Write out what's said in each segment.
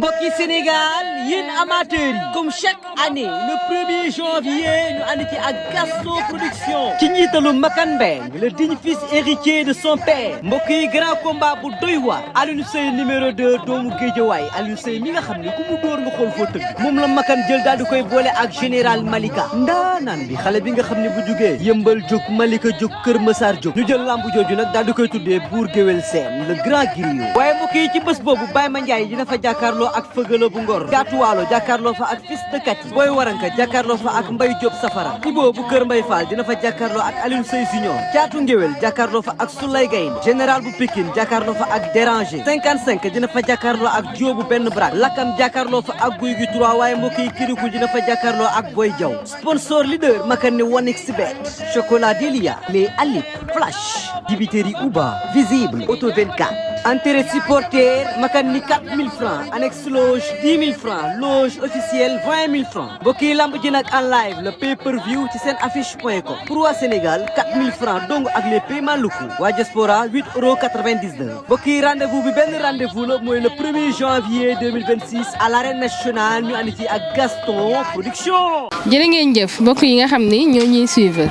mbokki Sénégal yéen amateurs yi comme chaque année le 1er janvier ñu ànd ci ak Gaston Production ci njiitalu Makan Mbeng le digne fils héritier de son père mbokk yi grand combat bu doy waar Alioune Seye numéro 2 doomu Géejawaay Alioune Seye mi nga xam ne ku mu dóor nga xool foo tëgg moom la Makan jël daal di koy boole ak général Malika ndaanaan bi xale bi nga xam ne bu jugee yëmbal jóg Malika jóg Kër Massar jóg ñu jël lambu jooju nag daal di koy tuddee Bour Gueweul Sène le grand griot waaye mbokk yi ci bés boobu Baye Mandiaye dina fa jàkkaarloo ak Fëgala bu Ngor Gatuwaalo jàkkaarloo fa ak Fils de Kati Boy Waranka jàkkaarloo fa ak Mbaye Diop Safara Ibo bu Kër Mbaye Fall dina fa jàkkaarloo ak Alioune Seye Junior Caatu Ngéwél jàkkaarloo fa ak Soulay Gaynde général bu Pikine jàkkaarloo fa ak Déranger 55 dina fa jàkkaarloo ak Diobu benn brak Lakam jàkkaarloo fa ak Guy gi 3 waaye mbokk yi Kirikou dina fa jàkkaarloo ak Boy Diaw sponsor leader Makan ne 1xBet chocolat Delia les Alip Flash dibiteri Uba visible auto 24 entrée supporter Makan ni 4000 francs annexe loge 10 000 francs loge officielle 20 000 francs mbokk yi lamb ji nag en live le pay-per-view ci seen affiche.com pour waa Sénégal 4000 francs dong ak les paiements locaux waa diaspora 8,99 mbokk yi rendez-vous bi benn rendez-vous la mooy le 1er janvier 2026 à l'arène nationale ñu andi ci ak Gaston Production. jërë ngeen jëf mbokk yi nga xam ni ñoo ñuy suivre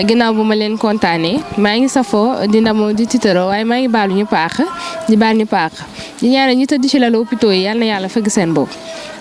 ginnaaw bu ma leen kontaanee maa ngi safoo di ndamoo di titaro waaye maa ngi baalu ñu paax di baal ñu paax di ñaanal ñi tëdd ci lalu hôpitaux yi yal na yàlla fëgg seen bopp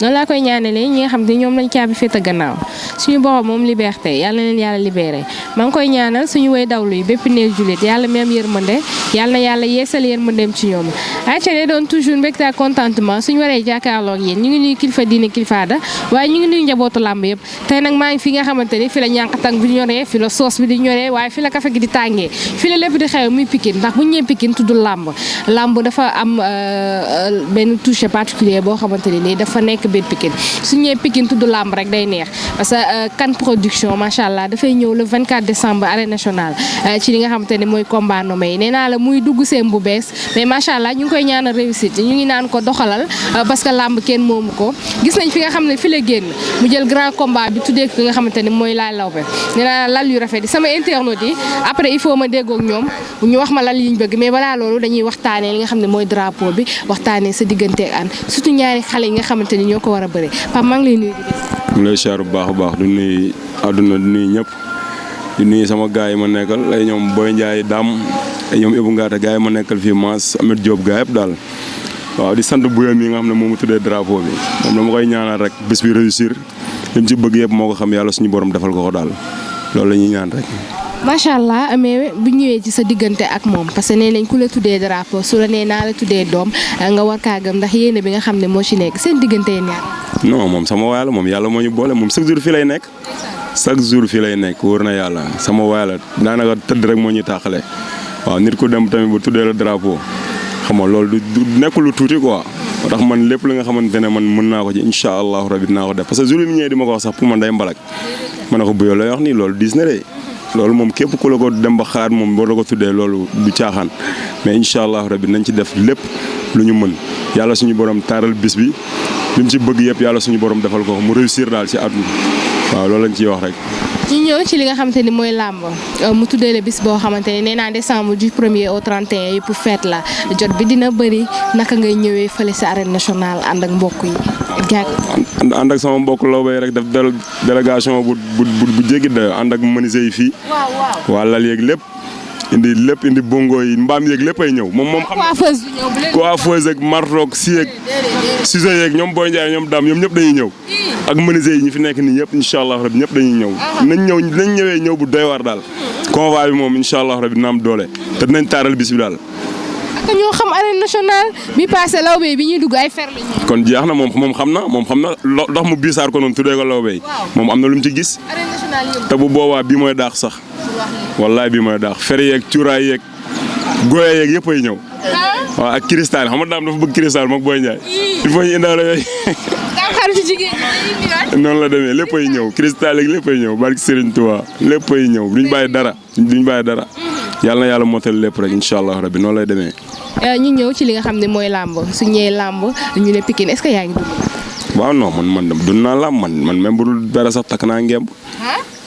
noonu laa koy ñaanalee ñi nga xam ne ñoom lañ caabi féete gannaaw suñu borom moom liberté yal na leen yàlla libéré maa ngi koy ñaanal suñu way dawlu yi bépp néew jullit yàlla même yërmande yal na yàlla yeesal yërmandeem ci ñoom ayca de doon toujours mbégte ak contentement suñu waree jàkkaarloo ak yéen ñu ngi nuyu kilifa diine kilifa aada waaye ñu ngi nuyu njabootu làmb yëpp tey nag maa ngi fi nga xamante ni fi la ñànkatang bi di ñoree fi la soos bi di ñoree waaye fi la café gi di tàngee fi la lépp di xew muy Pikine ndax bu ñu ñëwee Pikine tuddul làmb dafa am benn touche particulier boo xamante ni dafa nekk biir Pikine su ñëwee Pikine tudd làmb rek day neex parce que Kan Production macha allah dafay ñëw le 24 décembre arène nationale ci li nga xamante ni mooy combat nommé yi nee naa la muy dugg seen bu bees mais macha allah ñu ngi koy ñaanal réussite ñu ngi naan ko doxalal parce que làmb kenn moomu ko gis nañ fi nga xam ne fi la génn mu jël grand combat bi tuddee ko nga xamante ni mooy Laye Lawbe nee naa lal yu rafet yi sama internaute yi après il faut ma déggoog ñoom ñu wax ma lal yi ñu bëgg mais balaa loolu dañuy waxtaanee li nga xam ne mooy drapeau bi waxtaanee sa diggante ak Hann surtout ñaari xale yi nga xamante ni ñoo ko war a bëre Pape maa ngi lay nuyu. mu lay siyaar bu baax a baax du nuyu àdduna du nuyu ñëpp di nuyu sama gars yi ma nekkal ay ñoom Boy Ndiaye Dame ay ñoom Ibou Ngata gars yi ma nekkal fii Mass Ahmed Diop gars yëpp daal waaw di sant Bouyam yi nga xam ne moom mu tuddee drapeau bi moom dama koy ñaanal rek bés bi réussir li mu ci bëgg yëpp moo ko xam yàlla suñu borom defal ko daal loolu la ñuy ñaan rek. macha allah mais bu ñëwee ci sa diggante ak moom parce que nee nañ ku la tuddee drapeau su la nee naa la tuddee doom nga war kaa gëm ndax yéene bi nga xam ne moo ci nekk seen diggante yi ñaar. non moom sama waay la moom yàlla moo ñu boole moom chaque jour fii lay nekk chaque jour fii lay nekk wóor na yàlla sama waay la daanaka tëdd rek moo ñuy taaxale waaw nit ku dem tamit bu tuddee la drapeau xam nga loolu du nekkul lu tuuti quoi. moo tax man lépp li nga xamante ne man mën naa ko ci incha allahu rabi dinaa ko def parce que jour bi ñëwee di ma ko wax sax pour man day mbalak ma ne ko bu yow lay wax nii loolu diis na de loolu moom képp ku la ko dem ba xalaat moom boo la ko tuddee loolu du caaxaan mais incha allahu rabi nañ ci def lépp lu ñu mën yàlla suñu borom taaral bis bi li mu ci bëgg yëpp yàlla suñu borom defal ko mu réussir daal ci àdduna waaw loolu lañ ciy wax rek. ñu ñëw ci li nga xamante ni mooy làmb mu tuddee la bis boo xamante ni nee naa décembre du 1er au 31 yëpp fête la jot bi dina bëri naka ngay ñëwee fële sa arène nationale ànd ak mbokk yi. ànd ak sama mbokk lawbay rek def délégation bu jéggi dayo ànd ak menuisier yi fii. waaw waa lal yeeg lépp indi bongo yi mbaam yeeg lépp ay ñëw moom xam nga coiffeuse ak marteau ak scie ak ciseaux yeeg ñoom Boy Ndiaye ñoom Dame ñoom ñëpp dañuy ñëw ak menuisier yi ñi fi nekk nii ñëpp incha allah rabi ñëpp dañuy ñëw nañ ñëwee ñëw bu doy waar daal convoi bi moom incha allah rabi dina am doole te dinañ taaral bis bi daal. ak ñoo xam arène nationale bi passé lawbe bi ñuy dugg ay fer la ñuy. kon jeex na moom xam na dox mu biisaar ko noonu tuddee ko lawbe moom am na lu mu ci gis. arène nationale yëpp. te bu boobaa bii mooy daax sax. wallaay bii mooy daax fer yeeg cuuraay yeeg gooya yeeg yëpp ay ñëw. waaw ak cristal xam nga daam dafa bëgg cristal moom Boy Ndiaye. il faut ñu indaale yooyu. daam xaru ci jigéen ñi noonu la demee lépp ay ñëw cristal yeeg lépp ay ñëw barki Serigne Touba lépp ay ñëw duñ bàyyi dara. yàlla na yàlla motal lépp rek incha allah rabbi noonu lay demee. ñu ñëw ci li nga xam ne mooy làmb su ñëwee làmb ñu ne Pikine est-ce que yaa ngi dund. waaw non man dund naa làmb man même bu dul dara sax takk naa ngemb.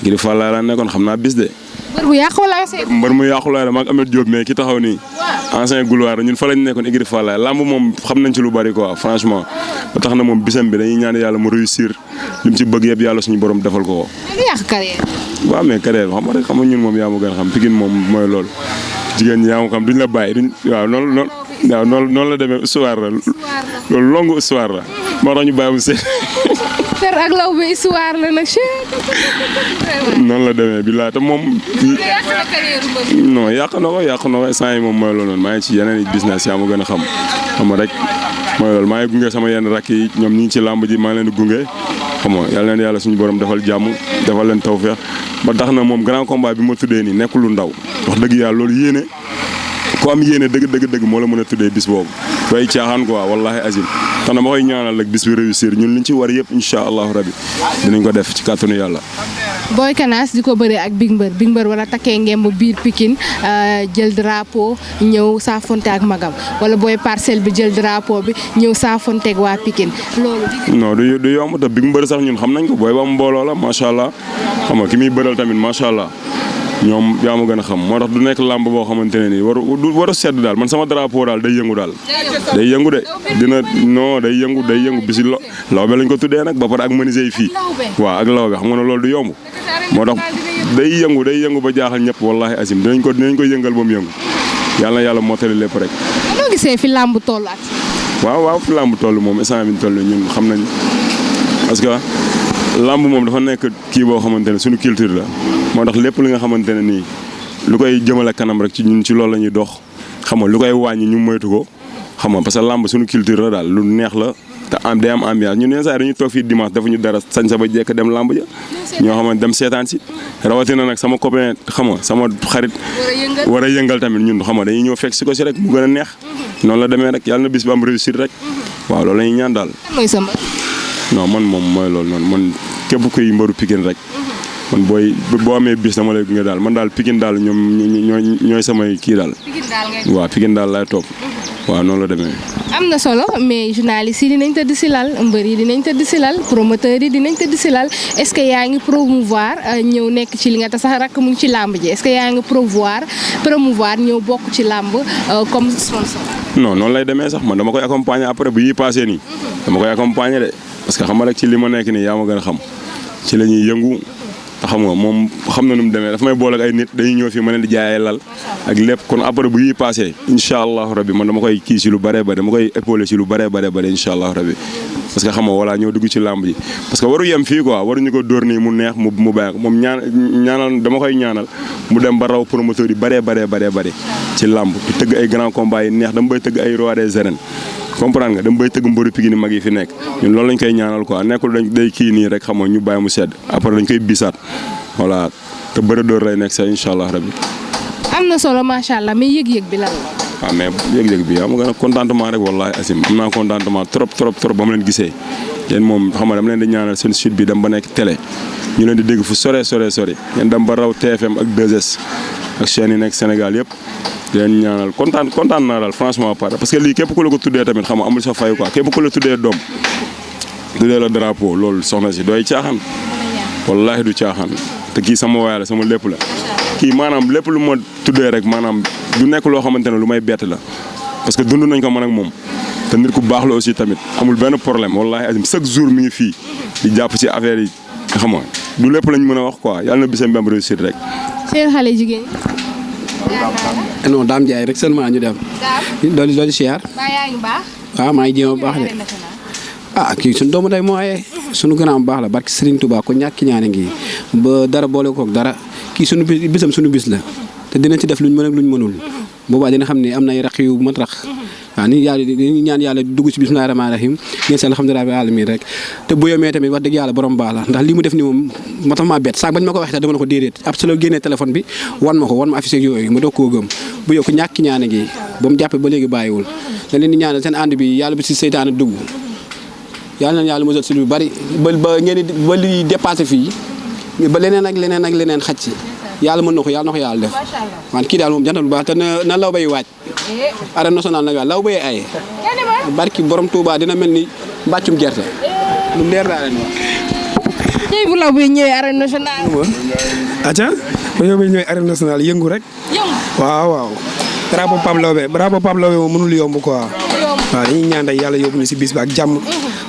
ngir Fall laa nekkoon xam naa bis de. mbër bu yàqu wala ancien. mbër mu yàqu la maag Ameth Diop mais ki taxaw nii. ancien gloire ñun fa lañ nekkoon Igri Fallaye lamb moom xam nañ ci lu bari quoi franchement ba tax na moom bisam bi dañuy ñaan yàlla mu réussir li mu ci bëgg yëpp yàlla suñu borom defal ko. lu yàq carrière. waaw mais carrière xam nga rek xam nga ñun moom yaa ma gën a xam Pikine moom mooy loolu jigéen ñi yaa ma xam duñ la bàyyi duñ waaw noonu la demee histoire la loolu longue histoire la moo tax ñu bàyyi mu seet. Fer ak Lawbe histoire la nag. noonu la demee billaay te moom. non yàq na ko instant yi moom mooy loolu noonu maa ngi ci yeneen business yaa ma gën a xam nga rek mooy loolu maa ngi gunge sama yenn rakk yi ñoom ñu ngi ci làmb ji maa ngi leen di gunge xam nga yàlla leen yàlla suñu borom defal jàmm defal leen tawfeex ba tax na moom grand combat bi ma tuddee nii nekkul lu ndaw wax dëgg yàlla loolu yéene ku am yéene dëgg moo la mën a tuddee bis boobu way caaxaan quoi wallahi azim tax na ma koy ñaanal rek bis bi réussir ñun liñ ci war yëpp incha allahu rabi dinañ ko def ci kàttanu yàlla. Boy Kanass di ko bëree ak Big Mbeur wala takkee ngemb biir Pikine jël drapeau ñëw saafonte ak magam wala Boy Parcelles bi jël drapeau bi ñëw saafonte ak waa Pikine loolu. non du yomb te Big Mbeur sax ñun xam nañ ko booy ba mbooloo la macha allah xam nga ki muy bëral tamit macha allah. ñoom yaa ma gën a xam moo tax du nekk làmb boo xamante ne nii waru sedd daal man sama drapeau daal day yëngu daal. day yëngu de day yëngu bisi lawbe lañ ko tuddee nag ba pare ak menuisier yi fii. waaw ak lawbe xam nga ne loolu du yomb. moo tax day yëngu ba jaaxal ñëpp wallahi azim dinañ ko yëngal ba mu yëngu yàlla na yàlla mottali lépp rek. noo gisee fi làmb toll ak. waaw fi làmb toll moom instant bi ñu toll ñun xam nañ parce que làmb moom dafa nekk kii boo xamante ne suñu culture la. moo tax lépp li nga xamante ne nii lu koy jëmale kanam rek ci ñun ci loolu la ñuy dox xam nga lu koy wàññi ñu moytu ko xam nga parce que làmb suñu culture la daal lu neex la te day am ambiance ñun yenn saa yi dañuy toog fii dimanche dafa ñu dara sañ sa ba jekk dem làmb ja ñoo xamante dem seetaan si rawatina nag sama copain xam nga sama xarit war a yëngal tamit ñun xam nga dañuy ñëw fekk si ko si rek mu gën a neex noonu la demee rek yàlla na bis ba am réussir rek waaw loolu la ñuy ñaan daal. non man moom mooy loolu noonu man képp kuy mbaru Pikine rek. man boo amee bis dama lay gunge daal man daal Pikine daal ñooy samay kii daal. waaw Pikine daal laay topp. waaw noonu la demee. am na solo mais journalistes yi dinañ tëdd si lal mbër yi dinañ tëdd si lal promoteurs yi dinañ tëdd si lal est-ce que yaa ngi promouvoir ñëw nekk ci li nga te sax rakk mu ngi ci làmb ji est-ce que yaa ngi promouvoir ñëw bokk ci làmb comme sponsor. non noonu lay demee sax man dama koy accompagner après bu yi passé nii dama koy accompagner de parce que xam nga rek ci li ma nekk nii yaa ma gën a xam ci la ñuy yëngu. te xam nga moom xam na nu mu demee dafa may boole ak ay nit dañuy ñëw fii ma leen di jaay ay lal ak lépp kon après bu yi passé incha allahu rabi man dama koy kii si lu bëree bëri dama koy épaulé si lu bëree bëri incha allahu rabi parce que xam nga voilà ñëw dugg ci làmb ji parce que waru yem fii quoi waruñu ko dóor nii mu neex mu bàyyi ko moom ñaanal dama koy ñaanal mu dem ba raw promoteur yi bëree ci làmb di tëgg ay grand combat yi neex dama bay tëgg ay roi des arènes comprendre nga dama bay tëgg mbëru Pikine mag yi fi nekk ñun loolu lañ koy ñaanal quoi nekkul dañ day kii nii rek xam nga ñu bàyyi mu sedd après dañ koy bisaat voilà te bëri door lay nekk sax incha allah rabbi. am na solo macha allah mais yëg-yëg bi lan la. waaw mais yëg-yëg bi am nga contentement rek wallahi asim am naa contentement trop ba ma leen gisee yéen moom xam nga dama leen di ñaanal seen sud bi dem ba nekk télé ñu leen di dégg fu sore ngeen dem ba raw TFM ak 2S ak chaîne yi nekk Sénégal yëpp. di leen ñaanal kontaan naa daal franchement parce que lii képp ku la ko tuddee tamit xam nga amul sa fay quoi képp ku la tuddee doom tuddee la drapeau loolu soxna si dooy caaxaan wallaahi du caaxaan te kii sama waay la sama lépp la kii maanaam lépp lu ma tuddee rek maanaam du nekk loo xamante ne lu may bett la parce que dund nañ ko man ak moom te nit ku baax la aussi tamit amul benn problème wallaahi azim chaque jour mi ngi fii di jàpp ci affaire yi xam nga du lépp lañ mën a wax quoi yàlla na bisam bi am réussir rek. seen xale jigéen non Dame Ndiaye rek seulement ñu dem. dooli siyaar. waaw maa ngi jéem a baax de. kii suñu doomu day moo aye suñu gànnaaw baax la barki Serigne Touba ko ñàkk ñaane ngi ba dara boole koog dara kii suñu bisam suñu bis la te dina ci def luñ mën ak luñ mënul boobaa dina xam ne am na ay rax yu mat rax waaw ni yàlla dañuy ñaan yàlla dugg ci bismillaahi rahmaani rahiim ngeen si alhamdulilah rabbil aalamiin rek te bu yomee tamit wax dëgg yàlla borom baax la ndax lii mu def ni moom moo tax maa bett sax bañ ma ko waxee sax dama ne ko déedéet ab solo génnee téléphone bi wan ma affiche yooyu ma doog koo gëm bu yokk ñàkk ñaane gi ba mu jàppee ba léegi bàyyiwul da leen di ñaanal seen ànd bi yàlla bi si seytaane dugg yàlla na yàlla mosal si lu bari ba ngeen ba li dépassé fii ba leneen ak leneen xaj si yàlla mën na ko yàlla def man kii daal moom jantal bu baax te na law bay waaj arène nationale nag law bay ay barki borom Touba dina mel ni mbàccum gerte lu leer daa leen wax ñëw bu law bi ñëwee arène nationale. aca bu ñëwee arène nationale yëngu rek. waaw. bravo Pape Lawbe moom mënul yomb quoi. waaw dañuy ñaan rek yàlla yóbbu ñu si bis bi ak jàmm.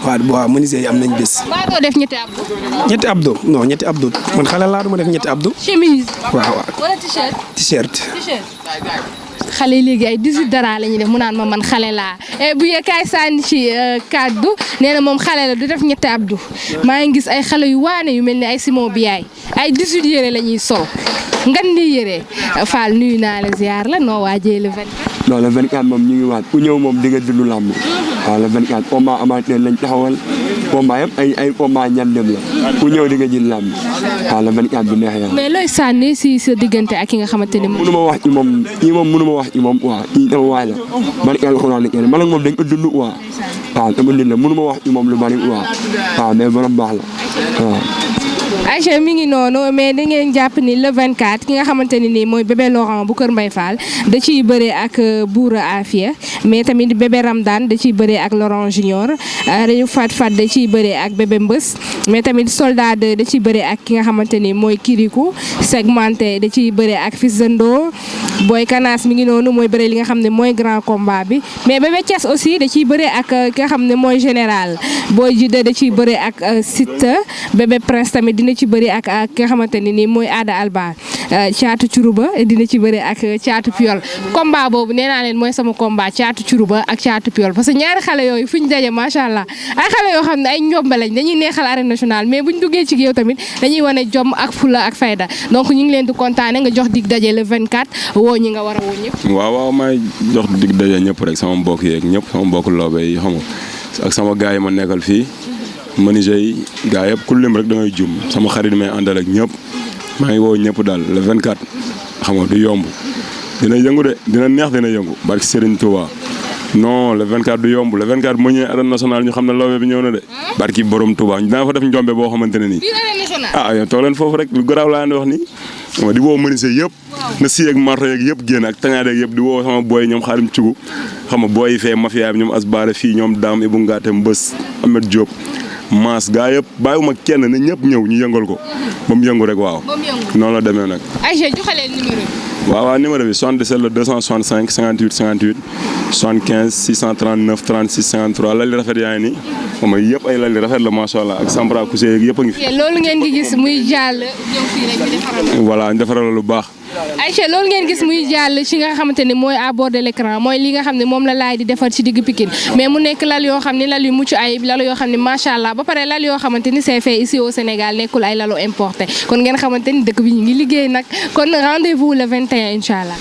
waaw menuisier yi am nañ bis. maa doo def ñetti abdo. ñetti abdo non ñetti abdo man xale laa duma def ñetti abdo. chemise. waaw. wala t-shirt. t-shirt. xale yi léegi ay 18 dara la ñuy def mu naan ma man xale laa bu yekaay sànni ci kaddu nee na moom xale la du def ñetti abdu maa ngi gis ay xale yu waane yu mel ni ay Simon Biaye ay 18 yére la ñuy sol ngan di yére Fall nuyu naa la ziar la noo waajee le 24. non le 24 moom ñu ngi waat ku ñëw moom di nga dund làmb waaw le 24 combat amateur lañ taxawal combat yëpp ay combat ñan dem la ku ñëw di nga jël làmb waaw le 24 bu neex yàlla. mais looy sànni si sa diggante ak ki nga xamante ne moom. mënu ma wax ci moom ñii moom mënu ma wax ci moom waaw ñii dama waay la man yàlla xuraan la man ak moom dañ ko dund waaw dama nit la mënu ma wax ci moom lu bari waaw mais borom baax la waaw. Aïcha mi ngi noonu mais da ngeen jàpp ni le 24 ki nga xamante ne nii mooy bébé Laurent bu Kër Mbaye Fall da ciy bëree ak Boura Afia mais tamit bébé Ramdan da ciy bëree ak Laurent Junior Réu Fat da ciy bëree ak bébé Mbës mais tamit soldat da ciy bëree ak ki nga xamante ni mooy Kirikou segmenté da ciy bëree ak Fils de Ndo Boy Kanas mi ngi noonu mooy bëree li nga xam ne mooy grand combat bi mais bébé Thiès aussi da ciy bëree ak ki nga xam ne mooy général Boy Jide da ciy bëree ak Siteu bébé Prince tamit dina ci bëri ak ki nga xamante ne nii mooy Ada Alba caatu curuba dina ci bëri ak caatu piol combat boobu nee naa leen mooy sama combat caatu curuba ak caatu piol parce que ñaari xale yooyu fu ñu daje macha allah ay xale yoo xam ne ay njombe lañ dañuy neexal arène nationale mais buñ duggee ci géew tamit dañuy wane jom ak fula ak fayda donc ñu ngi leen di kontaane nga jox dig daje le 24 woo ñi nga war a woo ñëpp. waaw maay jox dig daje ñëpp rek sama mbokk yeeg ñëpp sama mbokk loobe yi xam nga ak sama gars yi ma nekkal fii. menuisier yi gaa yëpp ku lim rek da ngay jum sama xarit may àndal ak ñëpp maa ngi woo ñëpp daal le 24 xam nga du yomb dina yëngu de dina neex dina yëngu barki Serigne Touba non le 24 du yomb le 24 bu ma ñëwee arène nationale ñu xam ne lawbe bi ñëw na de barki borom Touba dinaa fa def njombe boo xamante ne nii yow toog leen foofu rek lu garaaw laa leen di wax nii di woo menuisier yëpp na si ak marto yeeg yëpp génn ak tañaade yëpp di woo sama booy ñoom xaalim cugu xam nga booy yi fee mafia bi ñoom asbaare fii ñoom daam Ibou Ngate Mbës Ahmed Diop maas gaa yëpp bàyyiwuma kenn ne ñëpp ñëw ñu yëngal ko ba mu yëngu rek waaw. noonu la demee nag. Aïcha joxe leen numéro bi. waaw numéro bi 77 la 265 58 58 75 639 36 53 lali rafet yaa ngi nii xam nga yëpp ay lali rafet la macha allah ak Sambra Kousé yeeg yëpp a ngi fi. loolu ngeen di gis muy jàll ñëw fii rek ñu defaral. voilà ñu defaral lu baax. Aïcha loolu ngeen gis muy jàll ci nga xamante ni mooy à bord de l'écran mooy li nga xam ne moom la laay di defar ci digg Pikine mais mu nekk lal yoo xam ne lal yu mucc ayib lal yoo xam ne macha allah ba pare lal yoo xamante ni c'est fait ici au Sénégal nekkul ay lalo importé kon ngeen xamante ni dëkk bi ñu ngi liggéey nag kon rendez-vous le 21 incha allah.